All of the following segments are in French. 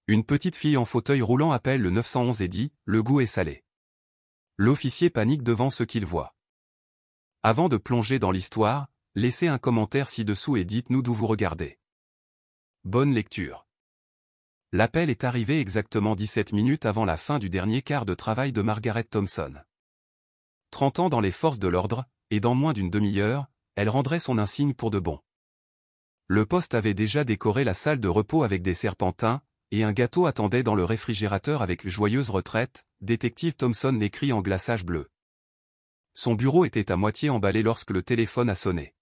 Une petite fille en fauteuil roulant appelle le 911 et dit « Le goût est salé ». L'officier panique devant ce qu'il voit. Avant de plonger dans l'histoire, laissez un commentaire ci-dessous et dites-nous d'où vous regardez. Bonne lecture. L'appel est arrivé exactement 17 minutes avant la fin du dernier quart de travail de Margaret Thompson. 30 ans dans les forces de l'ordre, et dans moins d'une demi-heure, elle rendrait son insigne pour de bon. Le poste avait déjà décoré la salle de repos avec des serpentins, et un gâteau attendait dans le réfrigérateur avec joyeuse retraite, détective Thompson l'écrit en glaçage bleu. Son bureau était à moitié emballé lorsque le téléphone a sonné.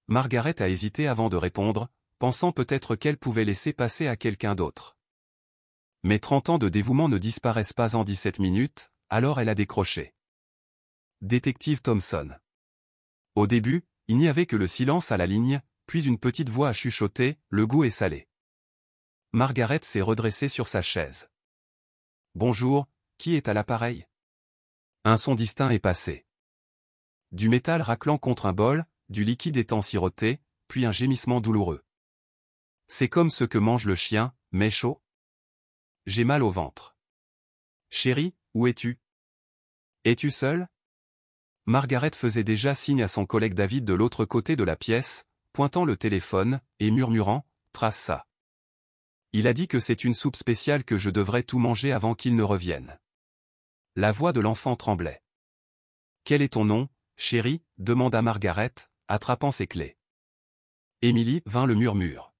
Margaret a hésité avant de répondre, pensant peut-être qu'elle pouvait laisser passer à quelqu'un d'autre. Mais 30 ans de dévouement ne disparaissent pas en 17 minutes, alors elle a décroché. Détective Thompson. Au début, il n'y avait que le silence à la ligne, puis une petite voix a chuchoté, « Le goût est salé ». Margaret s'est redressée sur sa chaise. « Bonjour, qui est à l'appareil ?» Un son distinct est passé. Du métal raclant contre un bol, du liquide étant siroté, puis un gémissement douloureux. « C'est comme ce que mange le chien, mais chaud. J'ai mal au ventre. »« Chérie, où es-tu ? Es-tu seule ?» Margaret faisait déjà signe à son collègue David de l'autre côté de la pièce, pointant le téléphone, et murmurant, « Trace ça. Il a dit que c'est une soupe spéciale que je devrais tout manger avant qu'il ne revienne. » La voix de l'enfant tremblait. « Quel est ton nom, chérie ?» demanda Margaret, attrapant ses clés. Émilie, vint le murmure.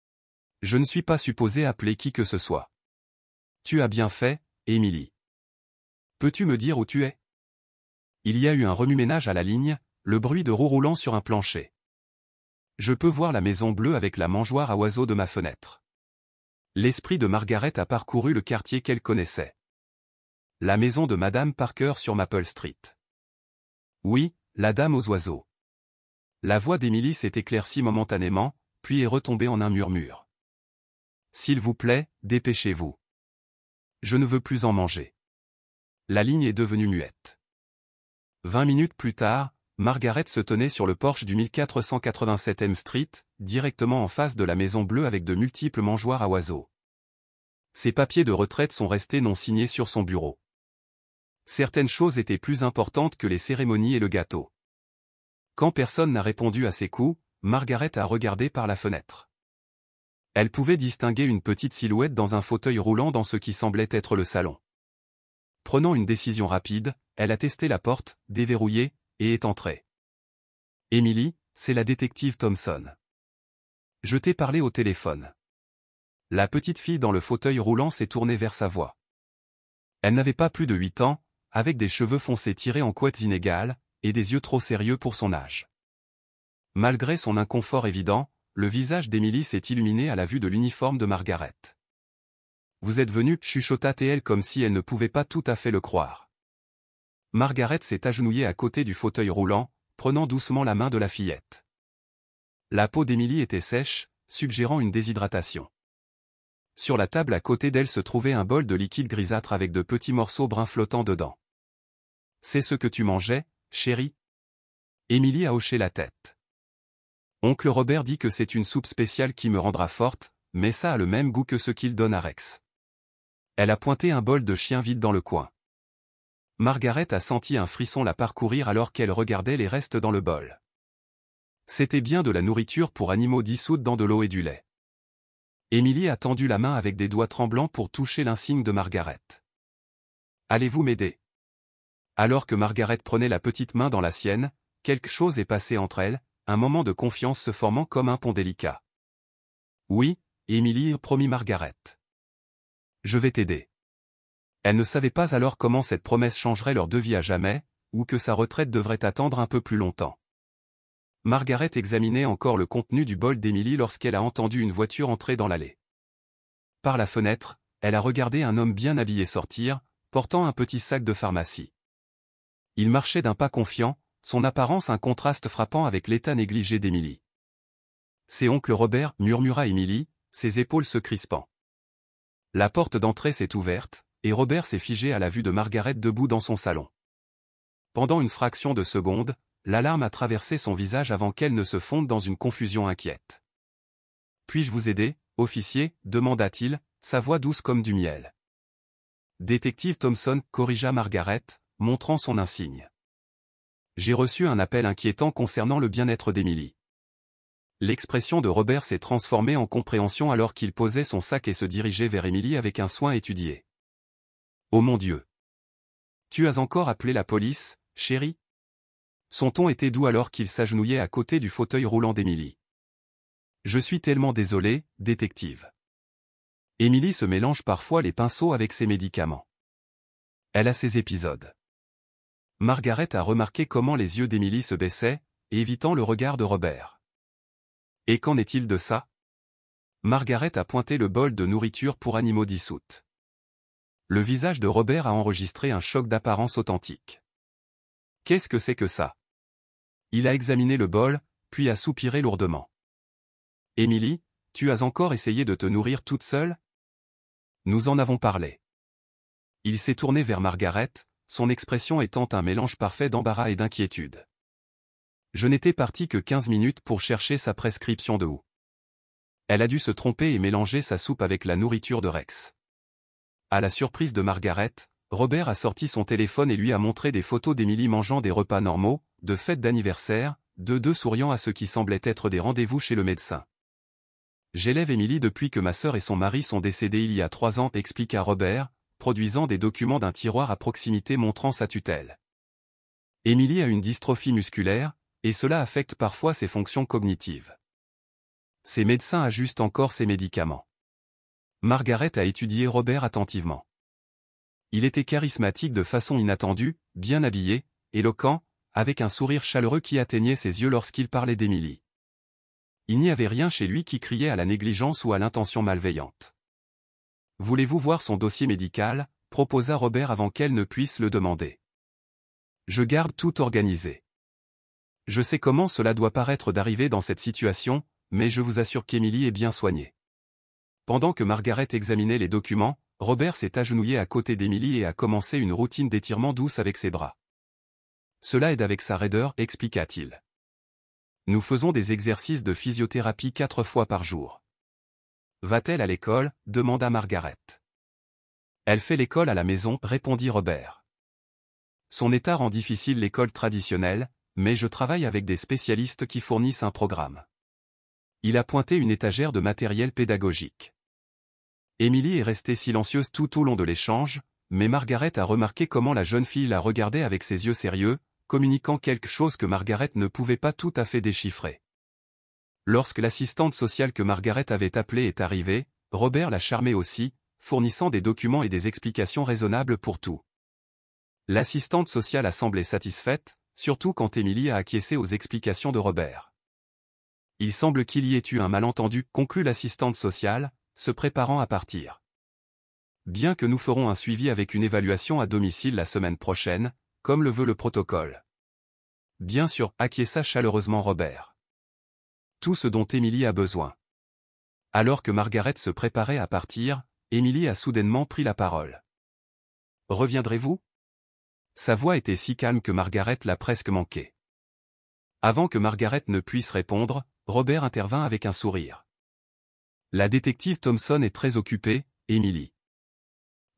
« Je ne suis pas supposée appeler qui que ce soit. »« Tu as bien fait, Émilie. Peux-tu me dire où tu es ?» Il y a eu un remue-ménage à la ligne, le bruit de roues roulant sur un plancher. Je peux voir la maison bleue avec la mangeoire à oiseaux de ma fenêtre. L'esprit de Margaret a parcouru le quartier qu'elle connaissait. La maison de Madame Parker sur Maple Street. Oui, la dame aux oiseaux. La voix d'Émilie s'est éclaircie momentanément, puis est retombée en un murmure. S'il vous plaît, dépêchez-vous. Je ne veux plus en manger. La ligne est devenue muette. 20 minutes plus tard, Margaret se tenait sur le porche du 1487 Street, directement en face de la maison bleue avec de multiples mangeoires à oiseaux. Ses papiers de retraite sont restés non signés sur son bureau. Certaines choses étaient plus importantes que les cérémonies et le gâteau. Quand personne n'a répondu à ses coups, Margaret a regardé par la fenêtre. Elle pouvait distinguer une petite silhouette dans un fauteuil roulant dans ce qui semblait être le salon. Prenant une décision rapide, elle a testé la porte, déverrouillée, et est entrée. « Émilie, c'est la détective Thompson. Je t'ai parlé au téléphone. » La petite fille dans le fauteuil roulant s'est tournée vers sa voix. Elle n'avait pas plus de 8 ans, avec des cheveux foncés tirés en couettes inégales, et des yeux trop sérieux pour son âge. Malgré son inconfort évident, le visage d'Émilie s'est illuminé à la vue de l'uniforme de Margaret. « Vous êtes venue » chuchota-t-elle comme si elle ne pouvait pas tout à fait le croire. Margaret s'est agenouillée à côté du fauteuil roulant, prenant doucement la main de la fillette. La peau d'Émilie était sèche, suggérant une déshydratation. Sur la table à côté d'elle se trouvait un bol de liquide grisâtre avec de petits morceaux bruns flottants dedans. « C'est ce que tu mangeais, chérie ?» Émilie a hoché la tête. « Oncle Robert dit que c'est une soupe spéciale qui me rendra forte, mais ça a le même goût que ce qu'il donne à Rex. » Elle a pointé un bol de chien vide dans le coin. Margaret a senti un frisson la parcourir alors qu'elle regardait les restes dans le bol. C'était bien de la nourriture pour animaux dissoute dans de l'eau et du lait. Émilie a tendu la main avec des doigts tremblants pour toucher l'insigne de Margaret. « Allez-vous m'aider ?» Alors que Margaret prenait la petite main dans la sienne, quelque chose est passé entre elles, un moment de confiance se formant comme un pont délicat. « Oui, Émilie, promit Margaret. Je vais t'aider. » Elle ne savait pas alors comment cette promesse changerait leur de vie à jamais, ou que sa retraite devrait attendre un peu plus longtemps. Margaret examinait encore le contenu du bol d'Émilie lorsqu'elle a entendu une voiture entrer dans l'allée. Par la fenêtre, elle a regardé un homme bien habillé sortir, portant un petit sac de pharmacie. Il marchait d'un pas confiant, son apparence un contraste frappant avec l'état négligé d'Émilie. « C'est oncle Robert » murmura Émilie, ses épaules se crispant. La porte d'entrée s'est ouverte, et Robert s'est figé à la vue de Margaret debout dans son salon. Pendant une fraction de seconde, l'alarme a traversé son visage avant qu'elle ne se fonde dans une confusion inquiète. « Puis-je vous aider, officier » demanda-t-il, sa voix douce comme du miel. Détective Thompson corrigea Margaret, montrant son insigne. J'ai reçu un appel inquiétant concernant le bien-être d'Emily. L'expression de Robert s'est transformée en compréhension alors qu'il posait son sac et se dirigeait vers Emily avec un soin étudié. Oh mon Dieu! Tu as encore appelé la police, chérie? Son ton était doux alors qu'il s'agenouillait à côté du fauteuil roulant d'Emily. Je suis tellement désolé, détective. Emily se mélange parfois les pinceaux avec ses médicaments. Elle a ses épisodes. Margaret a remarqué comment les yeux d'Emily se baissaient, évitant le regard de Robert. Et qu'en est-il de ça? Margaret a pointé le bol de nourriture pour animaux dissoute. Le visage de Robert a enregistré un choc d'apparence authentique. Qu'est-ce que c'est que ça? Il a examiné le bol, puis a soupiré lourdement. Emily, tu as encore essayé de te nourrir toute seule? Nous en avons parlé. Il s'est tourné vers Margaret, son expression étant un mélange parfait d'embarras et d'inquiétude. Je n'étais parti que 15 minutes pour chercher sa prescription de houx. Elle a dû se tromper et mélanger sa soupe avec la nourriture de Rex. À la surprise de Margaret, Robert a sorti son téléphone et lui a montré des photos d'Emily mangeant des repas normaux, de fêtes d'anniversaire, de deux souriant à ce qui semblait être des rendez-vous chez le médecin. J'élève Emily depuis que ma sœur et son mari sont décédés il y a 3 ans, expliqua Robert, produisant des documents d'un tiroir à proximité montrant sa tutelle. Emily a une dystrophie musculaire, et cela affecte parfois ses fonctions cognitives. Ses médecins ajustent encore ses médicaments. Margaret a étudié Robert attentivement. Il était charismatique de façon inattendue, bien habillé, éloquent, avec un sourire chaleureux qui atteignait ses yeux lorsqu'il parlait d'Emily. Il n'y avait rien chez lui qui criait à la négligence ou à l'intention malveillante. Voulez-vous voir son dossier médical? Proposa Robert avant qu'elle ne puisse le demander. Je garde tout organisé. Je sais comment cela doit paraître d'arriver dans cette situation, mais je vous assure qu'Emily est bien soignée. Pendant que Margaret examinait les documents, Robert s'est agenouillé à côté d'Emily et a commencé une routine d'étirement douce avec ses bras. Cela aide avec sa raideur, expliqua-t-il. Nous faisons des exercices de physiothérapie 4 fois par jour. Va-t-elle à l'école? Demanda Margaret. Elle fait l'école à la maison, répondit Robert. Son état rend difficile l'école traditionnelle, mais je travaille avec des spécialistes qui fournissent un programme. Il a pointé une étagère de matériel pédagogique. Emily est restée silencieuse tout au long de l'échange, mais Margaret a remarqué comment la jeune fille la regardait avec ses yeux sérieux, communiquant quelque chose que Margaret ne pouvait pas tout à fait déchiffrer. Lorsque l'assistante sociale que Margaret avait appelée est arrivée, Robert l'a charmée aussi, fournissant des documents et des explications raisonnables pour tout. L'assistante sociale a semblé satisfaite, surtout quand Emily a acquiescé aux explications de Robert. Il semble qu'il y ait eu un malentendu, conclut l'assistante sociale, se préparant à partir. Bien que nous ferons un suivi avec une évaluation à domicile la semaine prochaine, comme le veut le protocole. Bien sûr, acquiesça chaleureusement Robert. Tout ce dont Emily a besoin. Alors que Margaret se préparait à partir, Emily a soudainement pris la parole. Reviendrez-vous? Sa voix était si calme que Margaret l'a presque manqué. Avant que Margaret ne puisse répondre, Robert intervint avec un sourire. La détective Thompson est très occupée, Emily.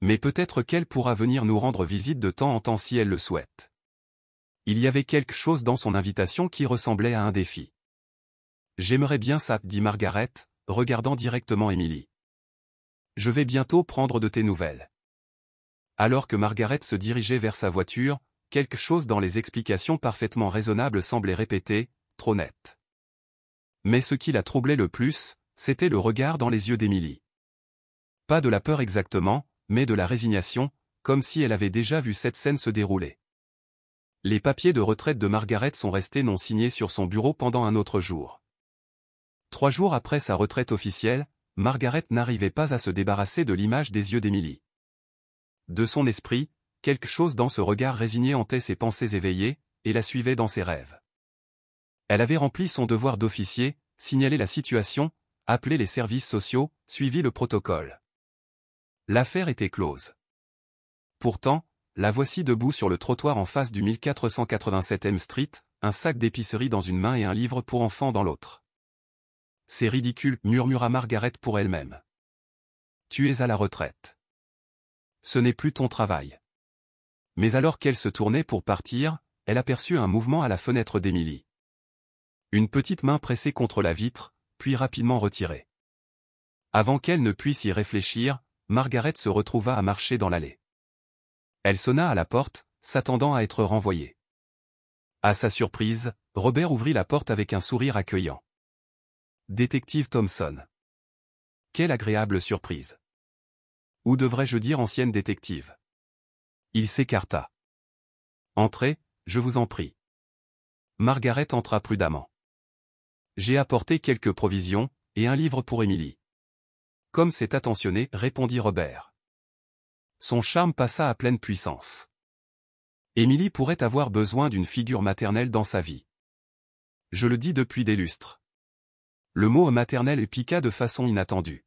Mais peut-être qu'elle pourra venir nous rendre visite de temps en temps si elle le souhaite. Il y avait quelque chose dans son invitation qui ressemblait à un défi. J'aimerais bien ça, dit Margaret, regardant directement Emily. Je vais bientôt prendre de tes nouvelles. Alors que Margaret se dirigeait vers sa voiture, quelque chose dans les explications parfaitement raisonnables semblait répéter, trop net. Mais ce qui la troublait le plus, c'était le regard dans les yeux d'Emily. Pas de la peur exactement, mais de la résignation, comme si elle avait déjà vu cette scène se dérouler. Les papiers de retraite de Margaret sont restés non signés sur son bureau pendant un autre jour. 3 jours après sa retraite officielle, Margaret n'arrivait pas à se débarrasser de l'image des yeux d'Emily. De son esprit, quelque chose dans ce regard résigné hantait ses pensées éveillées, et la suivait dans ses rêves. Elle avait rempli son devoir d'officier, signalé la situation, appelé les services sociaux, suivi le protocole. L'affaire était close. Pourtant, la voici debout sur le trottoir en face du 1487 Street, un sac d'épicerie dans une main et un livre pour enfants dans l'autre. C'est ridicule, murmura Margaret pour elle-même. tu es à la retraite. Ce n'est plus ton travail. Mais alors qu'elle se tournait pour partir, elle aperçut un mouvement à la fenêtre d'Émilie. Une petite main pressée contre la vitre, puis rapidement retirée. Avant qu'elle ne puisse y réfléchir, Margaret se retrouva à marcher dans l'allée. Elle sonna à la porte, s'attendant à être renvoyée. À sa surprise, Robert ouvrit la porte avec un sourire accueillant. Détective Thompson. Quelle agréable surprise. Ou devrais-je dire ancienne détective. Il s'écarta. Entrez, je vous en prie. Margaret entra prudemment. J'ai apporté quelques provisions, et un livre pour Émilie. Comme c'est attentionné, répondit Robert. Son charme passa à pleine puissance. Émilie pourrait avoir besoin d'une figure maternelle dans sa vie. Je le dis depuis des lustres. Le mot maternelle piqua de façon inattendue.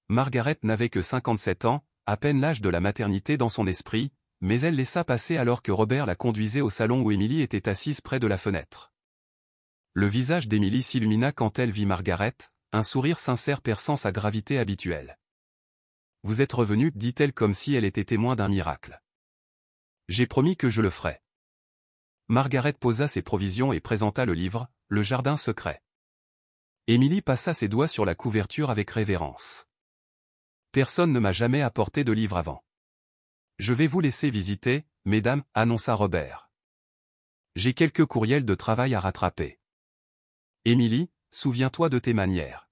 Margaret n'avait que 57 ans, à peine l'âge de la maternité dans son esprit, mais elle laissa passer alors que Robert la conduisait au salon où Émilie était assise près de la fenêtre. Le visage d'Émilie s'illumina quand elle vit Margaret, un sourire sincère perçant sa gravité habituelle. « Vous êtes revenu, dit-elle comme si elle était témoin d'un miracle. J'ai promis que je le ferais. » Margaret posa ses provisions et présenta le livre, Le Jardin secret. Émilie passa ses doigts sur la couverture avec révérence. « Personne ne m'a jamais apporté de livre avant. Je vais vous laisser visiter, mesdames, annonça Robert. J'ai quelques courriels de travail à rattraper. Émilie, souviens-toi de tes manières.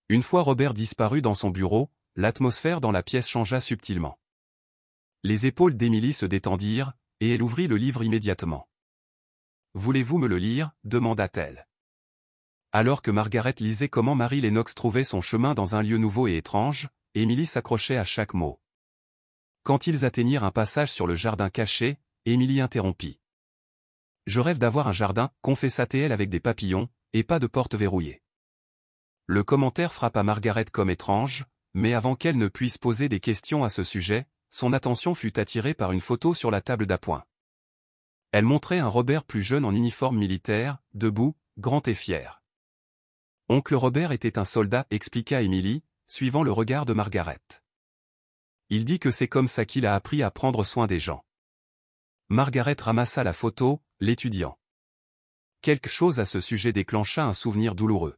Une fois Robert disparut dans son bureau, l'atmosphère dans la pièce changea subtilement. Les épaules d'Émilie se détendirent, et elle ouvrit le livre immédiatement. Voulez-vous me le lire, demanda-t-elle. Alors que Margaret lisait comment Marie Lennox trouvait son chemin dans un lieu nouveau et étrange, Émilie s'accrochait à chaque mot. Quand ils atteignirent un passage sur le jardin caché, Émilie interrompit. Je rêve d'avoir un jardin, confessa-t-elle avec des papillons, et pas de porte verrouillée. Le commentaire frappa Margaret comme étrange, mais avant qu'elle ne puisse poser des questions à ce sujet, son attention fut attirée par une photo sur la table d'appoint. Elle montrait un Robert plus jeune en uniforme militaire, debout, grand et fier. Oncle Robert était un soldat, expliqua Émilie, suivant le regard de Margaret. Il dit que c'est comme ça qu'il a appris à prendre soin des gens. Margaret ramassa la photo, l'étudiant. Quelque chose à ce sujet déclencha un souvenir douloureux.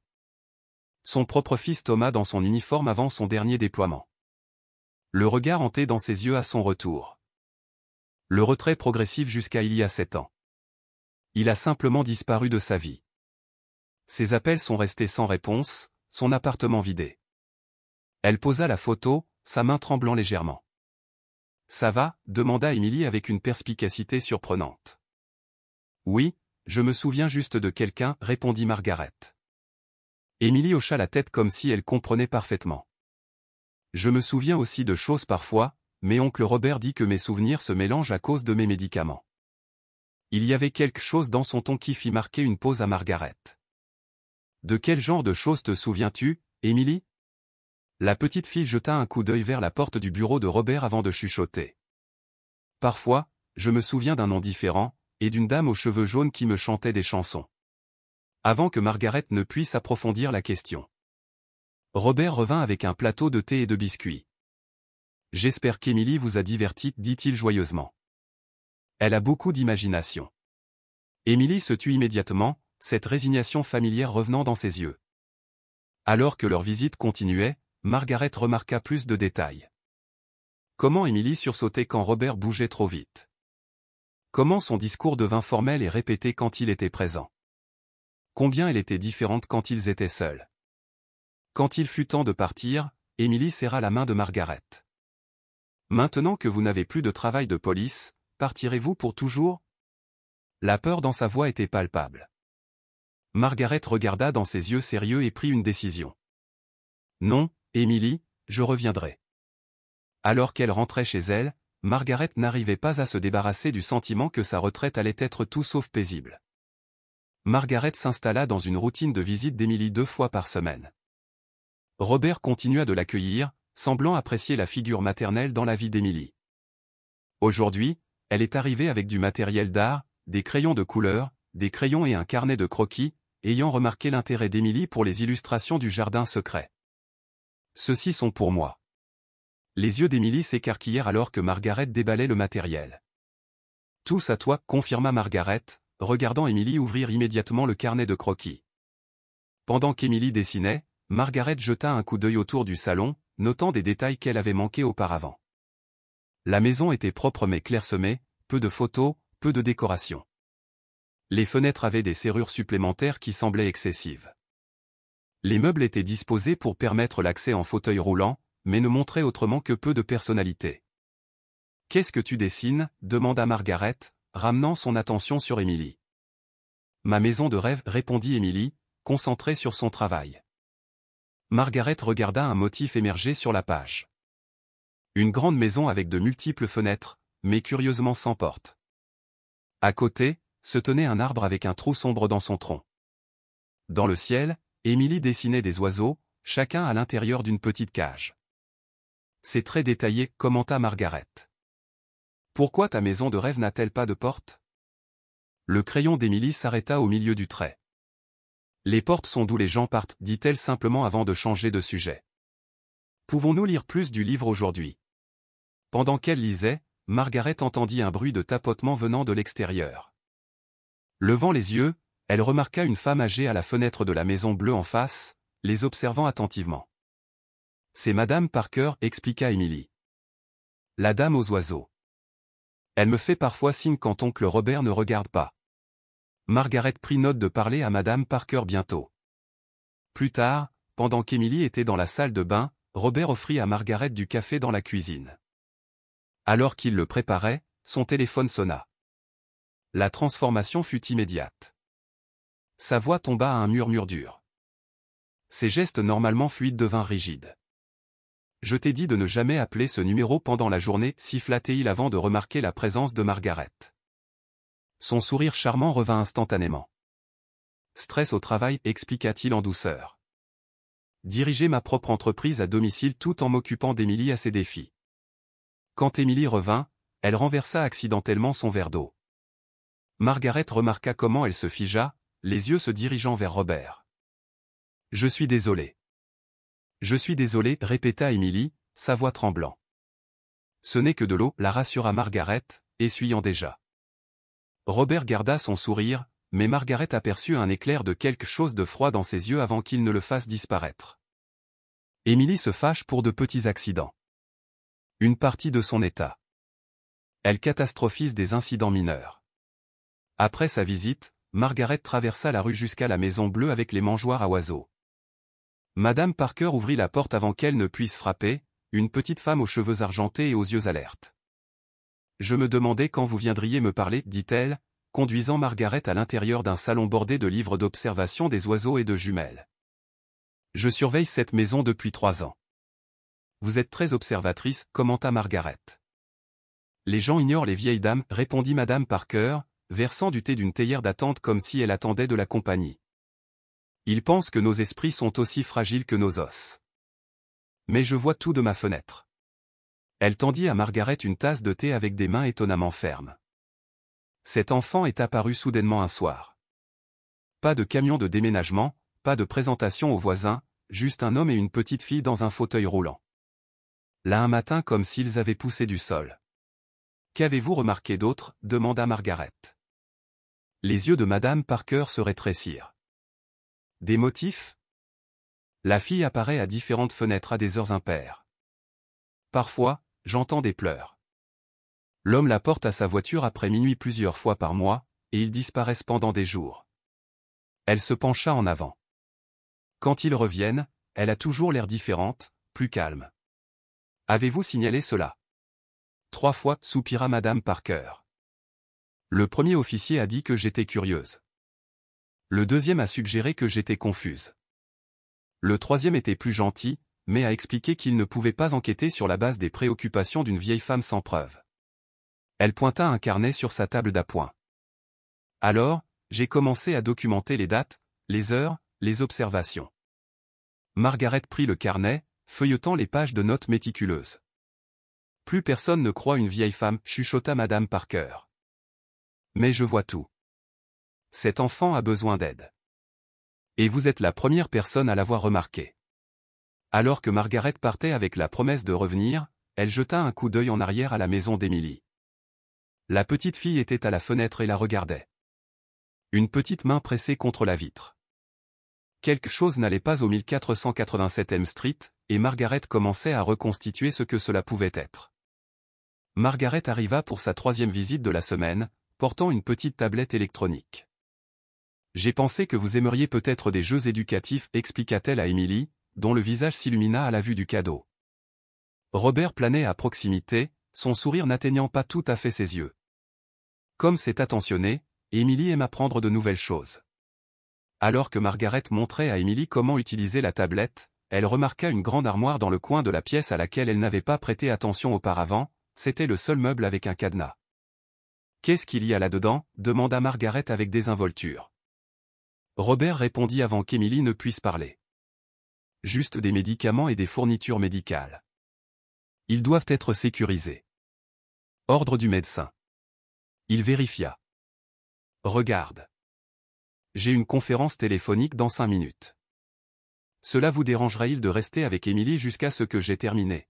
Son propre fils Thomas dans son uniforme avant son dernier déploiement. Le regard hanté dans ses yeux à son retour. Le retrait progressif jusqu'à il y a 7 ans. Il a simplement disparu de sa vie. Ses appels sont restés sans réponse, son appartement vidé. Elle posa la photo, sa main tremblant légèrement. « Ça va ?» demanda Émilie avec une perspicacité surprenante. « Oui, je me souviens juste de quelqu'un, » répondit Margaret. Émilie hocha la tête comme si elle comprenait parfaitement. « Je me souviens aussi de choses parfois, mais oncle Robert dit que mes souvenirs se mélangent à cause de mes médicaments. » Il y avait quelque chose dans son ton qui fit marquer une pause à Margaret. « De quel genre de choses te souviens-tu, Émilie ?» La petite fille jeta un coup d'œil vers la porte du bureau de Robert avant de chuchoter. « Parfois, je me souviens d'un nom différent, et d'une dame aux cheveux jaunes qui me chantait des chansons. » Avant que Margaret ne puisse approfondir la question. Robert revint avec un plateau de thé et de biscuits. « J'espère qu'Émilie vous a diverti, dit-il joyeusement. Elle a beaucoup d'imagination. » Émilie se tut immédiatement, cette résignation familière revenant dans ses yeux. Alors que leur visite continuait, Margaret remarqua plus de détails. Comment Émilie sursautait quand Robert bougeait trop vite. Comment son discours devint formel et répété quand il était présent. Combien elle était différente quand ils étaient seuls. Quand il fut temps de partir, Émilie serra la main de Margaret. « Maintenant que vous n'avez plus de travail de police, partirez-vous pour toujours ?» La peur dans sa voix était palpable. Margaret regarda dans ses yeux sérieux et prit une décision. « Non, Émilie, je reviendrai. » Alors qu'elle rentrait chez elle, Margaret n'arrivait pas à se débarrasser du sentiment que sa retraite allait être tout sauf paisible. Margaret s'installa dans une routine de visite d'Émilie 2 fois par semaine. Robert continua de l'accueillir, semblant apprécier la figure maternelle dans la vie d'Émilie. Aujourd'hui, elle est arrivée avec du matériel d'art, des crayons de couleur, des crayons et un carnet de croquis, ayant remarqué l'intérêt d'Émilie pour les illustrations du jardin secret. Ceux-ci sont pour moi. Les yeux d'Émilie s'écarquillèrent alors que Margaret déballait le matériel. Tous à toi, confirma Margaret, regardant Émilie ouvrir immédiatement le carnet de croquis. Pendant qu'Émilie dessinait, Margaret jeta un coup d'œil autour du salon, notant des détails qu'elle avait manqués auparavant. La maison était propre mais clairsemée, peu de photos, peu de décoration. Les fenêtres avaient des serrures supplémentaires qui semblaient excessives. Les meubles étaient disposés pour permettre l'accès en fauteuil roulant, mais ne montraient autrement que peu de personnalité. « Qu'est-ce que tu dessines » demanda Margaret, ramenant son attention sur Émilie. « Ma maison de rêve » répondit Émilie, concentrée sur son travail. Margaret regarda un motif émerger sur la page. Une grande maison avec de multiples fenêtres, mais curieusement sans porte. À côté, se tenait un arbre avec un trou sombre dans son tronc. Dans le ciel, Émilie dessinait des oiseaux, chacun à l'intérieur d'une petite cage. « C'est très détaillé » commenta Margaret. « Pourquoi ta maison de rêve n'a-t-elle pas de porte » Le crayon d'Émilie s'arrêta au milieu du trait. « Les portes sont d'où les gens partent » dit-elle simplement avant de changer de sujet. « Pouvons-nous lire plus du livre aujourd'hui » Pendant qu'elle lisait, Margaret entendit un bruit de tapotement venant de l'extérieur. Levant les yeux, elle remarqua une femme âgée à la fenêtre de la maison bleue en face, les observant attentivement. « C'est Madame Parker » expliqua Émilie. « La dame aux oiseaux. Elle me fait parfois signe quand oncle Robert ne regarde pas. » Margaret prit note de parler à Madame Parker bientôt. Plus tard, pendant qu'Émilie était dans la salle de bain, Robert offrit à Margaret du café dans la cuisine. Alors qu'il le préparait, son téléphone sonna. La transformation fut immédiate. Sa voix tomba à un murmure dur. Ses gestes normalement fluides devinrent rigides. « Je t'ai dit de ne jamais appeler ce numéro pendant la journée » siffla-t-il avant de remarquer la présence de Margaret. Son sourire charmant revint instantanément. « Stress au travail » expliqua-t-il en douceur. « Diriger ma propre entreprise à domicile tout en m'occupant d'Émilie à ses défis. » Quand Émilie revint, elle renversa accidentellement son verre d'eau. Margaret remarqua comment elle se figea, les yeux se dirigeant vers Robert. « Je suis désolé. »« Je suis désolé » répéta Émilie, sa voix tremblant. « Ce n'est que de l'eau » la rassura Margaret, essuyant déjà. Robert garda son sourire, mais Margaret aperçut un éclair de quelque chose de froid dans ses yeux avant qu'il ne le fasse disparaître. Émilie se fâche pour de petits accidents. Une partie de son état. Elle catastrophise des incidents mineurs. Après sa visite, Margaret traversa la rue jusqu'à la maison bleue avec les mangeoires à oiseaux. Madame Parker ouvrit la porte avant qu'elle ne puisse frapper, une petite femme aux cheveux argentés et aux yeux alertes. « Je me demandais quand vous viendriez me parler » dit-elle, conduisant Margaret à l'intérieur d'un salon bordé de livres d'observation des oiseaux et de jumelles. « Je surveille cette maison depuis 3 ans. »« Vous êtes très observatrice » commenta Margaret. « Les gens ignorent les vieilles dames » répondit Madame Parker, versant du thé d'une théière d'attente comme si elle attendait de la compagnie. « Ils pensent que nos esprits sont aussi fragiles que nos os. Mais je vois tout de ma fenêtre. » Elle tendit à Margaret une tasse de thé avec des mains étonnamment fermes. Cet enfant est apparu soudainement un soir. Pas de camion de déménagement, pas de présentation aux voisins, juste un homme et une petite fille dans un fauteuil roulant. Là un matin comme s'ils avaient poussé du sol. « Qu'avez-vous remarqué d'autre » demanda Margaret. Les yeux de Madame Parker se rétrécirent. « Des motifs » La fille apparaît à différentes fenêtres à des heures impaires. Parfois, j'entends des pleurs. L'homme la porte à sa voiture après minuit plusieurs fois par mois, et ils disparaissent pendant des jours. Elle se pencha en avant. Quand ils reviennent, elle a toujours l'air différente, plus calme. Avez-vous signalé cela ? 3 fois, soupira Madame Parker. Le premier officier a dit que j'étais curieuse. Le deuxième a suggéré que j'étais confuse. Le troisième était plus gentil, mais a expliqué qu'il ne pouvait pas enquêter sur la base des préoccupations d'une vieille femme sans preuve. Elle pointa un carnet sur sa table d'appoint. Alors, j'ai commencé à documenter les dates, les heures, les observations. Margaret prit le carnet, feuilletant les pages de notes méticuleuses. Plus personne ne croit une vieille femme, chuchota Madame Parker. Mais je vois tout. Cet enfant a besoin d'aide. Et vous êtes la première personne à l'avoir remarqué. Alors que Margaret partait avec la promesse de revenir, elle jeta un coup d'œil en arrière à la maison d'Emily. La petite fille était à la fenêtre et la regardait. Une petite main pressée contre la vitre. Quelque chose n'allait pas au 1487 Street, et Margaret commençait à reconstituer ce que cela pouvait être. Margaret arriva pour sa 3e visite de la semaine, portant une petite tablette électronique. « J'ai pensé que vous aimeriez peut-être des jeux éducatifs » expliqua-t-elle à Emily, dont le visage s'illumina à la vue du cadeau. Robert planait à proximité, son sourire n'atteignant pas tout à fait ses yeux. Comme c'est attentionné, Emily aime apprendre de nouvelles choses. Alors que Margaret montrait à Emily comment utiliser la tablette, elle remarqua une grande armoire dans le coin de la pièce à laquelle elle n'avait pas prêté attention auparavant, c'était le seul meuble avec un cadenas. « Qu'est-ce qu'il y a là-dedans » demanda Margaret avec désinvolture. Robert répondit avant qu'Emily ne puisse parler. « Juste des médicaments et des fournitures médicales. Ils doivent être sécurisés. » Ordre du médecin. Il vérifia. « Regarde. J'ai une conférence téléphonique dans 5 minutes. Cela vous dérangerait-il de rester avec Emily jusqu'à ce que j'aie terminé ?»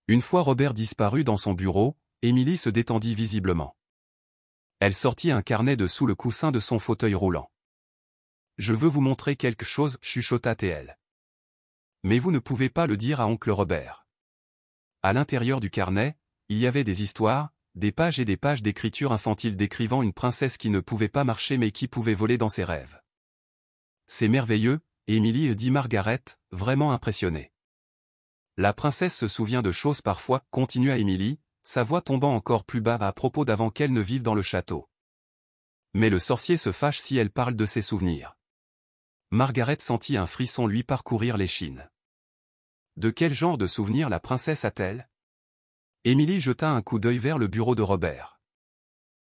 Une fois Robert disparu dans son bureau, Emily se détendit visiblement. Elle sortit un carnet de sous le coussin de son fauteuil roulant. « Je veux vous montrer quelque chose, chuchota-t-elle. Mais vous ne pouvez pas le dire à oncle Robert. » À l'intérieur du carnet, il y avait des histoires, des pages et des pages d'écriture infantile décrivant une princesse qui ne pouvait pas marcher mais qui pouvait voler dans ses rêves. « C'est merveilleux, Emily, dit Margaret, vraiment impressionnée. La princesse se souvient de choses parfois, continua Emily, sa voix tombant encore plus bas à propos d'avant qu'elle ne vive dans le château. Mais le sorcier se fâche si elle parle de ses souvenirs. Margaret sentit un frisson lui parcourir l'échine. De quel genre de souvenirs la princesse a-t-elle? Emily jeta un coup d'œil vers le bureau de Robert.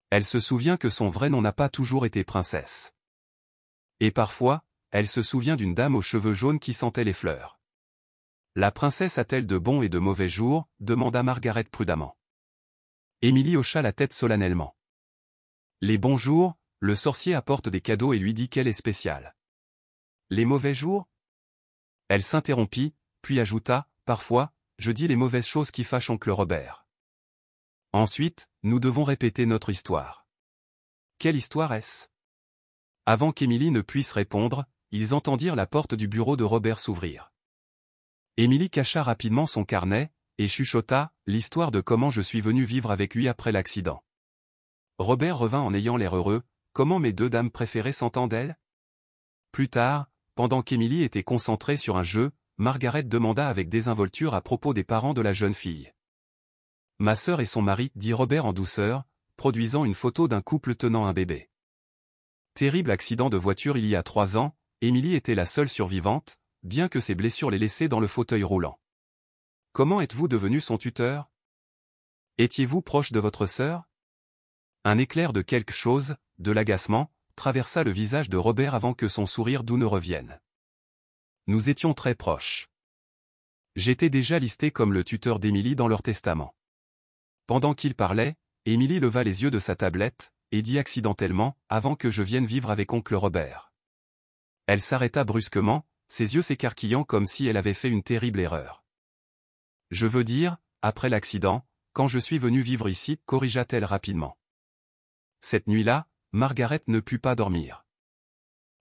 Elle se souvient que son vrai nom n'a pas toujours été princesse. Et parfois, elle se souvient d'une dame aux cheveux jaunes qui sentait les fleurs. La princesse a-t-elle de bons et de mauvais jours? Demanda Margaret prudemment. Emily hocha la tête solennellement. Les bons jours, le sorcier apporte des cadeaux et lui dit qu'elle est spéciale. Les mauvais jours? Elle s'interrompit, puis ajouta, parfois, je dis les mauvaises choses qui fâchent oncle Robert. Ensuite, nous devons répéter notre histoire. Quelle histoire est-ce? Avant qu'Emily ne puisse répondre, ils entendirent la porte du bureau de Robert s'ouvrir. Emily cacha rapidement son carnet, et chuchota, l'histoire de comment je suis venu vivre avec lui après l'accident. Robert revint en ayant l'air heureux, comment mes 2 dames préférées s'entendent-elles? Plus tard, pendant qu'Emily était concentrée sur un jeu, Margaret demanda avec désinvolture à propos des parents de la jeune fille. Ma sœur et son mari, dit Robert en douceur, produisant une photo d'un couple tenant un bébé. Terrible accident de voiture il y a 3 ans, Emily était la seule survivante, bien que ses blessures l'aient laissée dans le fauteuil roulant. Comment êtes-vous devenu son tuteur? Étiez-vous proche de votre sœur? Un éclair de quelque chose, de l'agacement, traversa le visage de Robert avant que son sourire doux ne revienne. Nous étions très proches. J'étais déjà listé comme le tuteur d'Emily dans leur testament. Pendant qu'il parlait, Emily leva les yeux de sa tablette, et dit accidentellement, avant que je vienne vivre avec oncle Robert. Elle s'arrêta brusquement, ses yeux s'écarquillant comme si elle avait fait une terrible erreur. Je veux dire, après l'accident, quand je suis venu vivre ici, corrigea-t-elle rapidement. Cette nuit-là, Margaret ne put pas dormir.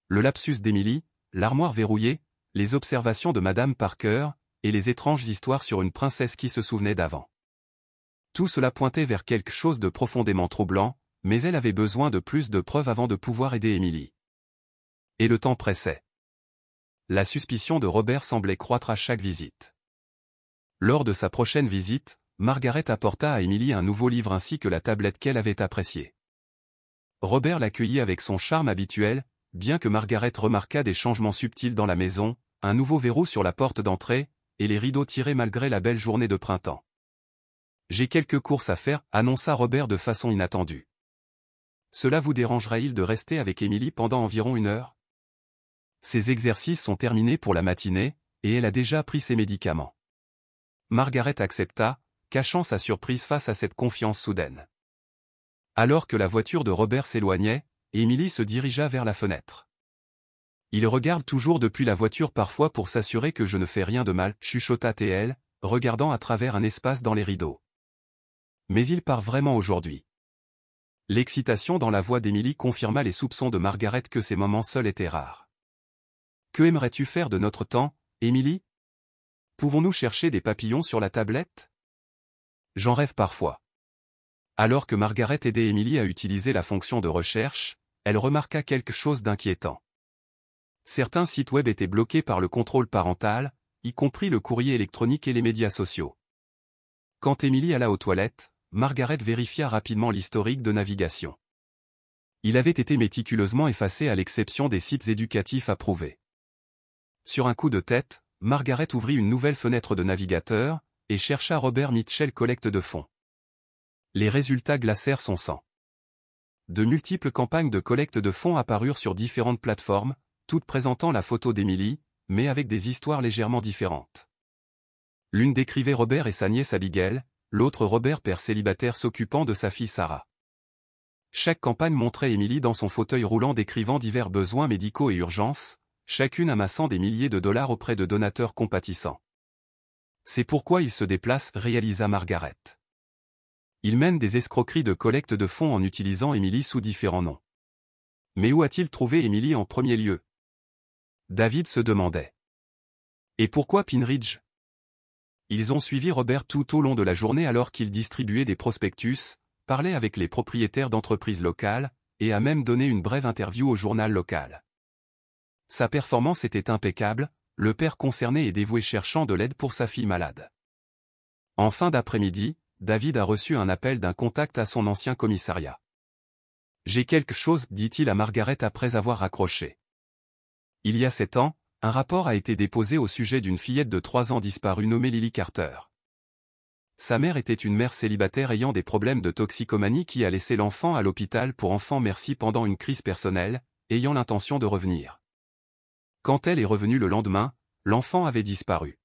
Le lapsus d'Emily, l'armoire verrouillée, les observations de Madame Parker, et les étranges histoires sur une princesse qui se souvenait d'avant. Tout cela pointait vers quelque chose de profondément troublant, mais elle avait besoin de plus de preuves avant de pouvoir aider Emily. Et le temps pressait. La suspicion de Robert semblait croître à chaque visite. Lors de sa prochaine visite, Margaret apporta à Emily un nouveau livre ainsi que la tablette qu'elle avait appréciée. Robert l'accueillit avec son charme habituel, bien que Margaret remarqua des changements subtils dans la maison, un nouveau verrou sur la porte d'entrée, et les rideaux tirés malgré la belle journée de printemps. « J'ai quelques courses à faire » annonça Robert de façon inattendue. « Cela vous dérangerait-il de rester avec Emily pendant environ 1 heure? Ses exercices sont terminés pour la matinée, et elle a déjà pris ses médicaments. » Margaret accepta, cachant sa surprise face à cette confiance soudaine. Alors que la voiture de Robert s'éloignait, Emily se dirigea vers la fenêtre. Il regarde toujours depuis la voiture parfois pour s'assurer que je ne fais rien de mal, chuchota TL, regardant à travers un espace dans les rideaux. Mais il part vraiment aujourd'hui. L'excitation dans la voix d'Emily confirma les soupçons de Margaret que ces moments seuls étaient rares. Que aimerais-tu faire de notre temps, Emily? Pouvons-nous chercher des papillons sur la tablette? J'en rêve parfois. Alors que Margaret aidait Emily à utiliser la fonction de recherche, elle remarqua quelque chose d'inquiétant. Certains sites web étaient bloqués par le contrôle parental, y compris le courrier électronique et les médias sociaux. Quand Emily alla aux toilettes, Margaret vérifia rapidement l'historique de navigation. Il avait été méticuleusement effacé à l'exception des sites éducatifs approuvés. Sur un coup de tête, Margaret ouvrit une nouvelle fenêtre de navigateur, et chercha Robert Mitchell collecte de fonds. Les résultats glacèrent son sang. De multiples campagnes de collecte de fonds apparurent sur différentes plateformes, toutes présentant la photo d'Emily, mais avec des histoires légèrement différentes. L'une décrivait Robert et sa nièce Abigail, l'autre Robert père célibataire s'occupant de sa fille Sarah. Chaque campagne montrait Emily dans son fauteuil roulant décrivant divers besoins médicaux et urgences, chacune amassant des milliers de dollars auprès de donateurs compatissants. C'est pourquoi il se déplace, réalisa Margaret. Il mène des escroqueries de collecte de fonds en utilisant Emily sous différents noms. Mais où a-t-il trouvé Emily en premier lieu? David se demandait. Et pourquoi Pine Ridge? Ils ont suivi Robert tout au long de la journée alors qu'il distribuait des prospectus, parlait avec les propriétaires d'entreprises locales, et a même donné une brève interview au journal local. Sa performance était impeccable, le père concerné et dévoué cherchant de l'aide pour sa fille malade. En fin d'après-midi, David a reçu un appel d'un contact à son ancien commissariat. « J'ai quelque chose, dit-il à Margaret après avoir raccroché. Il y a 7 ans, un rapport a été déposé au sujet d'une fillette de 3 ans disparue nommée Lily Carter. Sa mère était une mère célibataire ayant des problèmes de toxicomanie qui a laissé l'enfant à l'hôpital pour enfants merci pendant une crise personnelle, ayant l'intention de revenir. Quand elle est revenue le lendemain, l'enfant avait disparu.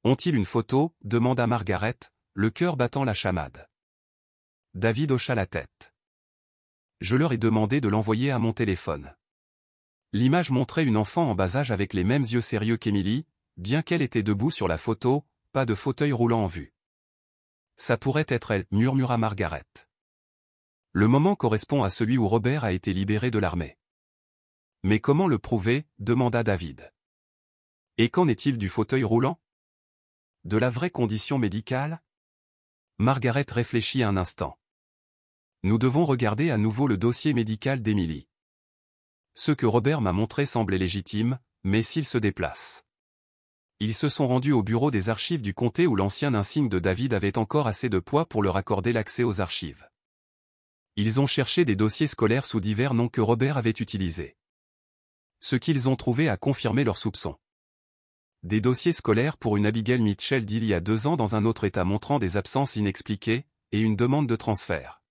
Ont-ils une photo? Demanda Margaret, le cœur battant la chamade. David hocha la tête. Je leur ai demandé de l'envoyer à mon téléphone. L'image montrait une enfant en bas âge avec les mêmes yeux sérieux qu'Emily, bien qu'elle était debout sur la photo, pas de fauteuil roulant en vue. Ça pourrait être elle, murmura Margaret. Le moment correspond à celui où Robert a été libéré de l'armée. Mais comment le prouver? Demanda David. Et qu'en est-il du fauteuil roulant? De la vraie condition médicale? Margaret réfléchit un instant. Nous devons regarder à nouveau le dossier médical d'Emily. Ce que Robert m'a montré semblait légitime, mais s'il se déplace. Ils se sont rendus au bureau des archives du comté où l'ancien insigne de David avait encore assez de poids pour leur accorder l'accès aux archives. Ils ont cherché des dossiers scolaires sous divers noms que Robert avait utilisés. Ce qu'ils ont trouvé a confirmé leurs soupçons. Des dossiers scolaires pour une Abigail Mitchell d'il y a 2 ans dans un autre état montrant des absences inexpliquées, et une demande de transfert.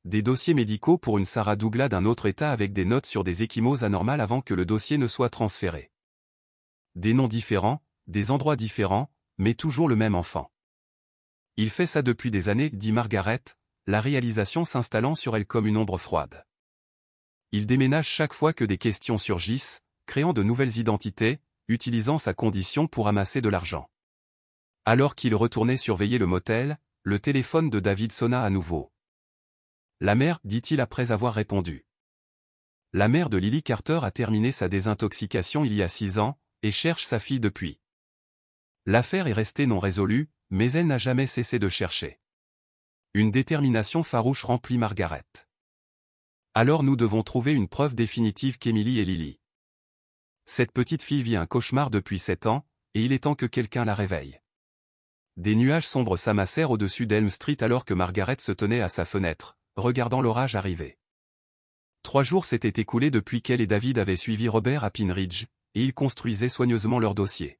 Des dossiers médicaux pour une Sarah Douglas d'un autre état avec des notes sur des ecchymoses anormales avant que le dossier ne soit transféré. Des noms différents, des endroits différents, mais toujours le même enfant. Il fait ça depuis des années, dit Margaret, la réalisation s'installant sur elle comme une ombre froide. Il déménage chaque fois que des questions surgissent, créant de nouvelles identités, utilisant sa condition pour amasser de l'argent. Alors qu'il retournait surveiller le motel, le téléphone de David sonna à nouveau. La mère, dit-il après avoir répondu. La mère de Lily Carter a terminé sa désintoxication il y a 6 ans, et cherche sa fille depuis. L'affaire est restée non résolue, mais elle n'a jamais cessé de chercher. Une détermination farouche remplit Margaret. Alors nous devons trouver une preuve définitive qu'Emily est Lily. Cette petite fille vit un cauchemar depuis 7 ans, et il est temps que quelqu'un la réveille. Des nuages sombres s'amassèrent au-dessus d'Elm Street alors que Margaret se tenait à sa fenêtre, regardant l'orage arriver. 3 jours s'étaient écoulés depuis qu'elle et David avaient suivi Robert à Pine Ridge, et ils construisaient soigneusement leur dossier.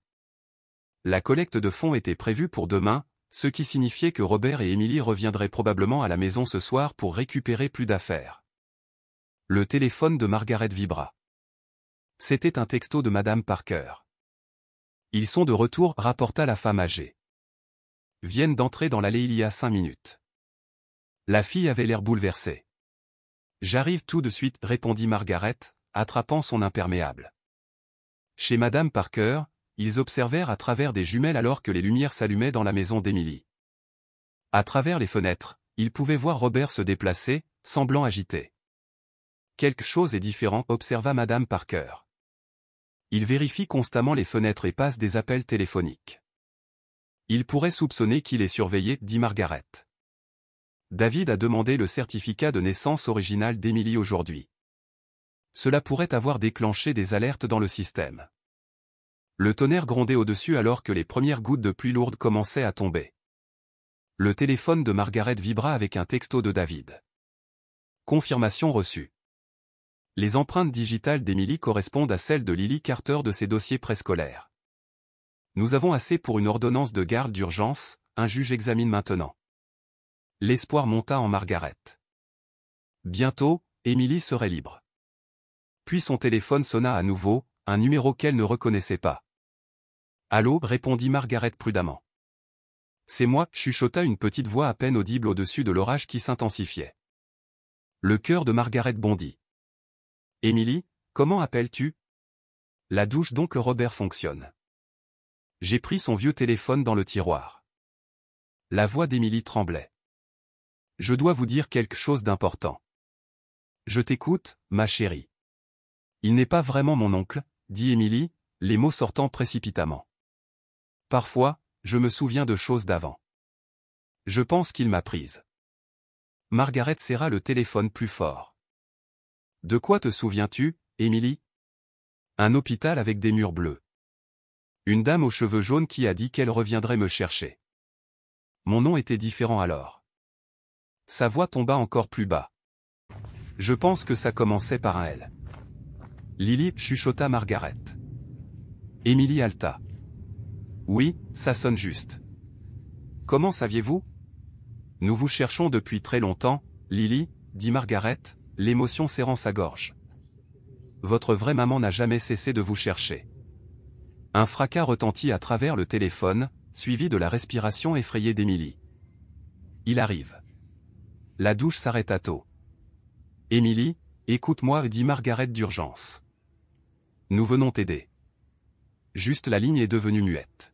La collecte de fonds était prévue pour demain, ce qui signifiait que Robert et Emily reviendraient probablement à la maison ce soir pour récupérer plus d'affaires. Le téléphone de Margaret vibra. C'était un texto de Madame Parker. Ils sont de retour, rapporta la femme âgée. Viennent d'entrer dans l'allée il y a 5 minutes. La fille avait l'air bouleversée. J'arrive tout de suite, répondit Margaret, attrapant son imperméable. Chez Madame Parker, ils observèrent à travers des jumelles alors que les lumières s'allumaient dans la maison d'Emily. À travers les fenêtres, ils pouvaient voir Robert se déplacer, semblant agité. Quelque chose est différent, observa Madame Parker. Il vérifie constamment les fenêtres et passe des appels téléphoniques. Il pourrait soupçonner qu'il est surveillé, dit Margaret. David a demandé le certificat de naissance original d'Emily aujourd'hui. Cela pourrait avoir déclenché des alertes dans le système. Le tonnerre grondait au-dessus alors que les premières gouttes de pluie lourde commençaient à tomber. Le téléphone de Margaret vibra avec un texto de David. Confirmation reçue. Les empreintes digitales d'Emily correspondent à celles de Lily Carter de ses dossiers préscolaires. Nous avons assez pour une ordonnance de garde d'urgence, un juge examine maintenant. L'espoir monta en Margaret. Bientôt, Emily serait libre. Puis son téléphone sonna à nouveau, un numéro qu'elle ne reconnaissait pas. Allô, répondit Margaret prudemment. C'est moi, chuchota une petite voix à peine audible au-dessus de l'orage qui s'intensifiait. Le cœur de Margaret bondit. Emily, comment appelles-tu? La douche d'oncle Robert fonctionne. J'ai pris son vieux téléphone dans le tiroir. La voix d'Emily tremblait. Je dois vous dire quelque chose d'important. Je t'écoute, ma chérie. Il n'est pas vraiment mon oncle, dit Emily, les mots sortant précipitamment. Parfois, je me souviens de choses d'avant. Je pense qu'il m'a prise. Margaret serra le téléphone plus fort. De quoi te souviens-tu, Emily? Un hôpital avec des murs bleus. Une dame aux cheveux jaunes qui a dit qu'elle reviendrait me chercher. Mon nom était différent alors. Sa voix tomba encore plus bas. Je pense que ça commençait par un L. Lily, chuchota Margaret. Emily halta. Oui, ça sonne juste. Comment saviez-vous? Nous vous cherchons depuis très longtemps, Lily, dit Margaret, l'émotion serrant sa gorge. Votre vraie maman n'a jamais cessé de vous chercher. Un fracas retentit à travers le téléphone, suivi de la respiration effrayée d'Emily. Il arrive. La douche s'arrêta tôt. Emily, écoute-moi, dit Margaret d'urgence. Nous venons t'aider. Juste la ligne est devenue muette.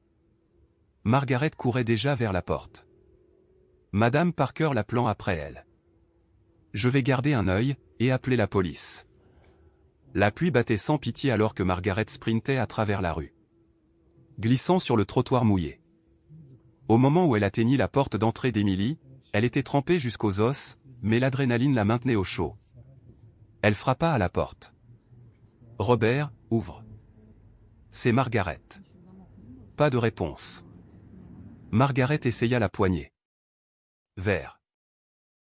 Margaret courait déjà vers la porte. Madame Parker l'appelant après elle. Je vais garder un œil, et appeler la police. La pluie battait sans pitié alors que Margaret sprintait à travers la rue. Glissant sur le trottoir mouillé. Au moment où elle atteignit la porte d'entrée d'Emily, elle était trempée jusqu'aux os, mais l'adrénaline la maintenait au chaud. Elle frappa à la porte. Robert, ouvre. C'est Margaret. Pas de réponse. Margaret essaya la poignée. Vert.